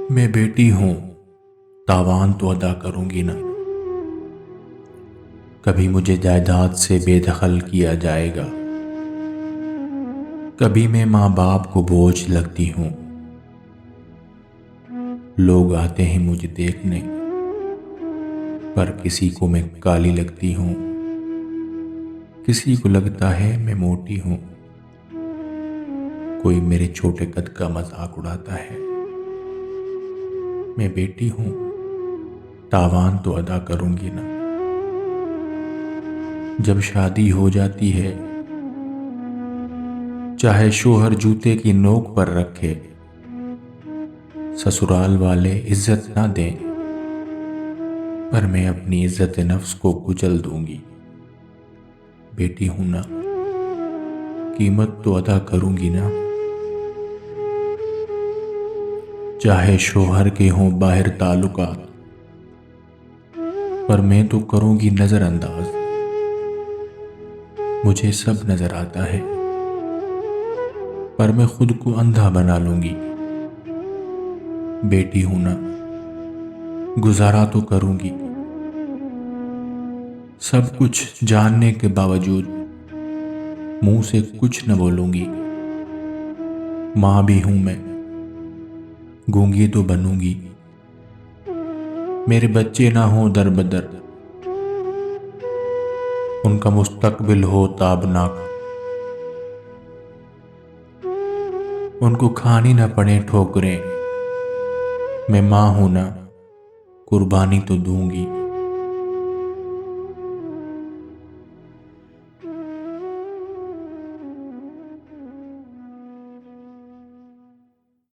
मैं बेटी हूं, तावान तो अदा करूंगी ना। कभी मुझे जायदाद से बेदखल किया जाएगा, कभी मैं माँ बाप को बोझ लगती हूँ। लोग आते हैं मुझे देखने, पर किसी को मैं काली लगती हूँ, किसी को लगता है मैं मोटी हूँ। कोई मेरे छोटे कद का मजाक उड़ाता है। मैं बेटी हूँ, तावान तो अदा करूंगी ना। जब शादी हो जाती है, चाहे शोहर जूते की नोक पर रखे, ससुराल वाले इज्जत ना दें, पर मैं अपनी इज्जत नफ्स को कुचल दूंगी। बेटी हूं ना, कीमत तो अदा करूंगी ना। चाहे शोहर के हों बाहर ताल्लुकात, पर मैं तो करूंगी नजरअंदाज। मुझे सब नजर आता है, पर मैं खुद को अंधा बना लूंगी। बेटी हूं ना, गुजारा तो करूंगी। सब कुछ जानने के बावजूद मुंह से कुछ न बोलूंगी। मां भी हूं मैं, गूंगी तो बनूंगी। मेरे बच्चे ना हो दर बदर, उनका मुस्तकबिल हो ताबनाक। उनको खानी न पड़े ठोकरें, मैं मां हूं ना, कुर्बानी तो दूंगी।